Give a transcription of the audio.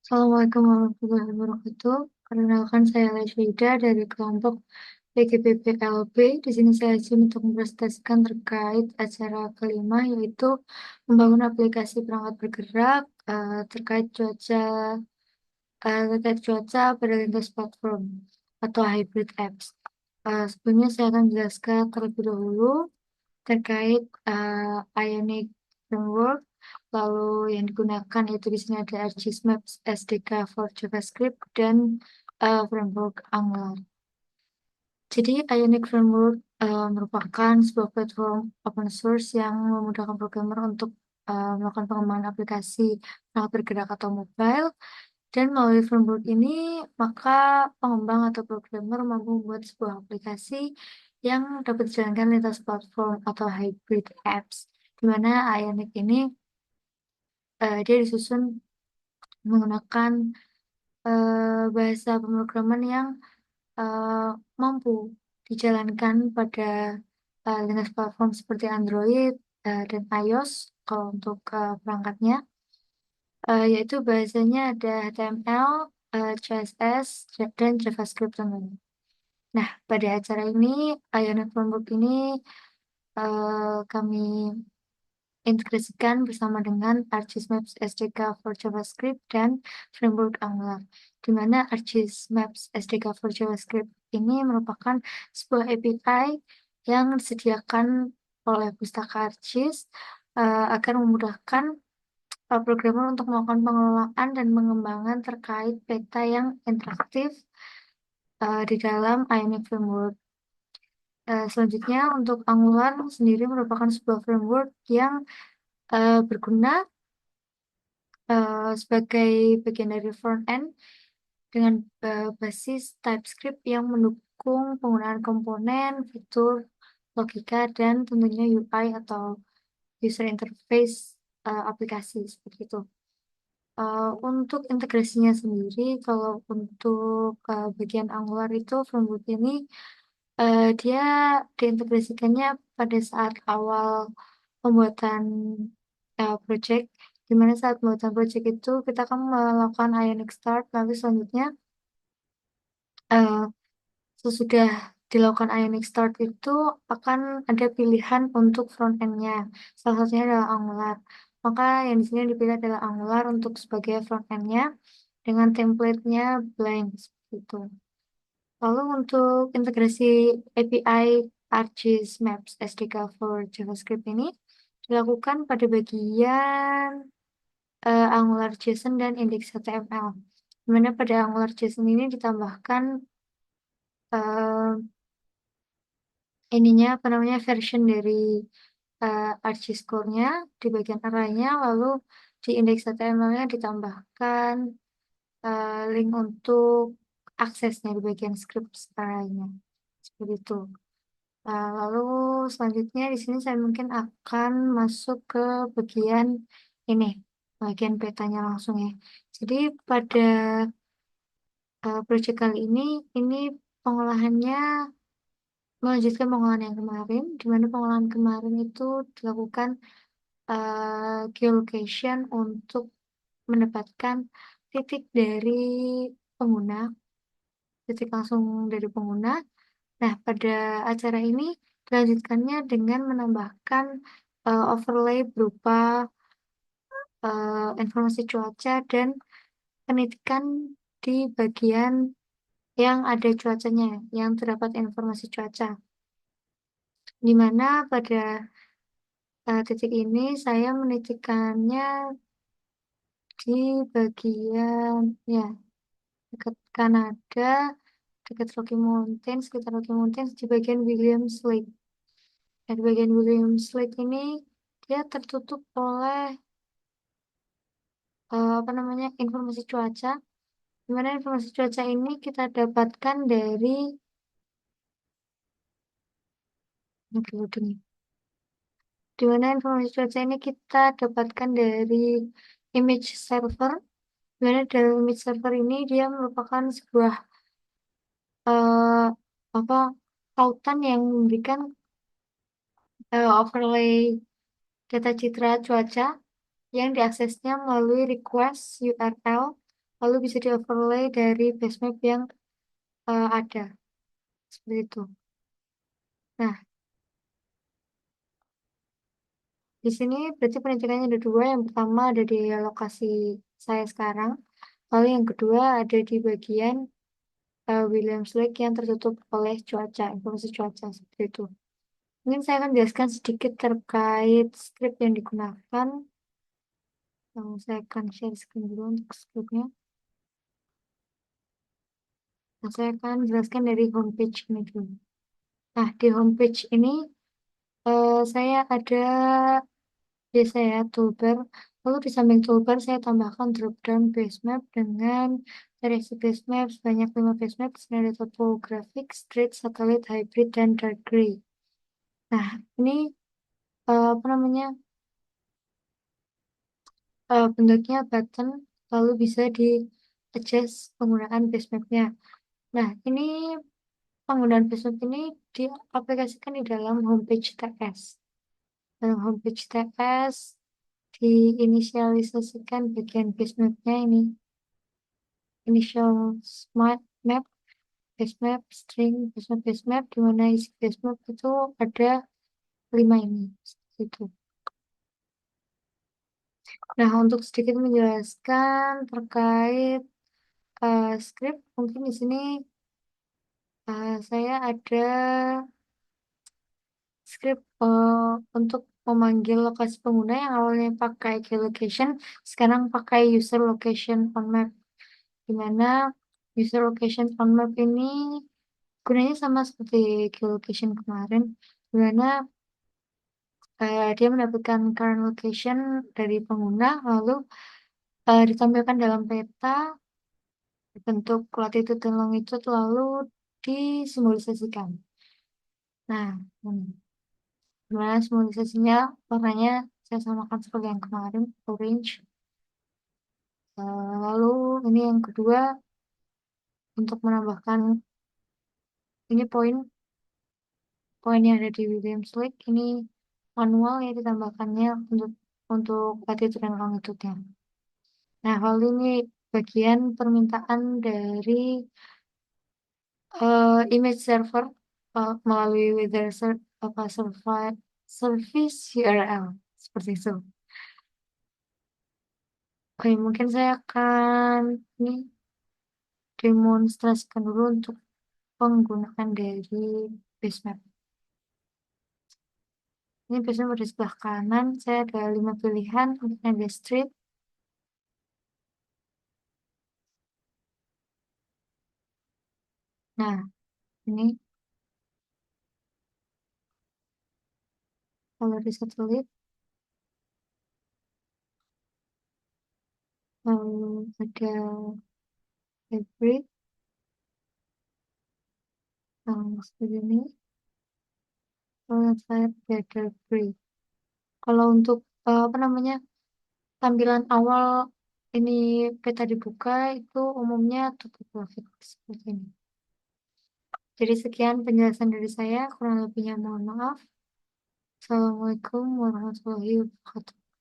Assalamualaikum warahmatullahi wabarakatuh. Perkenalkan saya Leswida dari kelompok PGBPLB. Di sini saya izin untuk mempresentasikan terkait acara kelima yaitu membangun aplikasi perangkat bergerak terkait cuaca pada lintas platform atau hybrid apps. Sebelumnya saya akan menjelaskan terlebih dahulu terkait Ionic Framework. Lalu yang digunakan yaitu di sini ada ArcGIS SDK for JavaScript dan framework Angular. Jadi Ionic Framework merupakan sebuah platform open source yang memudahkan programmer untuk melakukan pengembangan aplikasi perangkat bergerak atau mobile. Dan melalui framework ini, maka pengembang atau programmer mampu membuat sebuah aplikasi yang dapat dijalankan lintas platform atau hybrid apps. Di mana Ionic ini dia disusun menggunakan bahasa pemrograman yang eh, mampu dijalankan pada lintas platform seperti Android dan iOS kalau untuk perangkatnya. Yaitu bahasanya ada HTML, CSS, dan JavaScript tentunya. Nah, pada acara ini, Ionic Framework ini kami integrasikan bersama dengan ArcGIS Maps SDK for JavaScript dan Framework Angular, di mana ArcGIS Maps SDK for JavaScript ini merupakan sebuah API yang disediakan oleh Pustaka ArcGIS agar memudahkan programmer untuk melakukan pengelolaan dan pengembangan terkait peta yang interaktif di dalam Ionic Framework. Selanjutnya, untuk Angular sendiri merupakan sebuah framework yang berguna sebagai bagian dari front-end dengan basis TypeScript yang mendukung penggunaan komponen, fitur, logika, dan tentunya UI atau user interface aplikasi seperti itu. Untuk integrasinya sendiri, kalau untuk bagian Angular itu framework ini dia diintegrasikannya pada saat awal pembuatan project, di mana saat pembuatan project itu kita akan melakukan Ionic Start, lalu selanjutnya eh, sesudah dilakukan Ionic Start itu akan ada pilihan untuk front end-nya. Salah satunya adalah Angular. Maka yang di sini dipilih adalah Angular untuk sebagai front end-nya dengan template-nya blank seperti itu. Lalu untuk integrasi API ArcGIS Maps SDK for JavaScript ini dilakukan pada bagian AngularJSON dan index HTML. Di mana pada AngularJSON ini ditambahkan eh, ininya apa namanya version dari ArcGIS Core-nya di bagian array-nya, lalu di index HTML-nya ditambahkan link untuk aksesnya di bagian script array-nya. Seperti itu. Lalu selanjutnya di sini saya mungkin akan masuk ke bagian ini, bagian petanya langsung ya. Jadi pada project kali ini pengolahannya melanjutkan pengolahan yang kemarin, di mana pengolahan kemarin itu dilakukan geolocation untuk mendapatkan titik dari pengguna, titik langsung dari pengguna. Nah, pada acara ini dilanjutkannya dengan menambahkan overlay berupa informasi cuaca dan penitikan di bagian yang ada cuacanya, yang terdapat informasi cuaca. Di mana pada titik ini saya menitikannya di bagian ya dekat Kanada, dekat Rocky Mountain, sekitar Rocky Mountain di bagian Williams Lake. Nah, di bagian Williams Lake ini dia tertutup oleh apa namanya informasi cuaca. Di mana informasi cuaca ini kita dapatkan dari loading. Di mana informasi cuaca ini kita dapatkan dari image server. Di mana dari image server ini dia merupakan sebuah eh, apa tautan yang memberikan overlay data citra cuaca yang diaksesnya melalui request URL lalu bisa di overlay dari base map yang ada seperti itu. Nah, di sini berarti pengecekannya ada dua. Yang pertama ada di lokasi saya sekarang, lalu yang kedua ada di bagian Williams Lake yang tertutup oleh cuaca, informasi cuaca seperti itu. Mungkin saya akan jelaskan sedikit terkait script yang digunakan. Saya akan share screen dulu untuk scriptnya. Nah, saya akan jelaskan dari homepage ini dulu. Nah, di homepage ini saya ada biasa ya toolbar. Lalu di samping toolbar saya tambahkan drop down base map dengan variasi base map sebanyak 5 base map. Di sini ada topographic, street, satellite, hybrid, dan dark gray. Nah, ini apa namanya? Bentuknya button, lalu bisa di adjust penggunaan base mapnya. Nah, ini penggunaan base map ini diaplikasikan di dalam homepage TS. Dalam homepage TS diinisialisasikan bagian base mapnya ini. Initial smart map, base map, string, base map, di mana isi base map itu ada 5 ini. Seperti itu. Nah, untuk sedikit menjelaskan terkait script, mungkin di sini saya ada script untuk memanggil lokasi pengguna yang awalnya pakai geolocation, sekarang pakai user location on map. Di mana user location on map ini gunanya sama seperti geolocation kemarin, di mana dia mendapatkan current location dari pengguna, lalu ditampilkan dalam peta bentuk latitude dan longitude, lalu disimbolisasikan. Nah, gimana simbolisasinya? Warnanya saya samakan seperti yang kemarin, orange. Lalu ini yang kedua, untuk menambahkan ini poin yang ada di Williams Lake, ini manual ya ditambahkannya untuk latitude dan longitude-nya. Nah, hal ini bagian permintaan dari image server melalui weather service URL seperti itu. Oke, mungkin saya akan ini demonstrasikan dulu untuk penggunaan dari base map. Ini base map di sebelah kanan, saya ada 5 pilihan untuk ada street. Nah, ini kalau di satelit, ada hybrid, seperti ini. Kalau saya ada gray. Kalau untuk apa namanya tampilan awal ini peta dibuka itu umumnya topografik seperti ini. Jadi sekian penjelasan dari saya, kurang lebihnya mohon maaf. Assalamualaikum warahmatullahi wabarakatuh.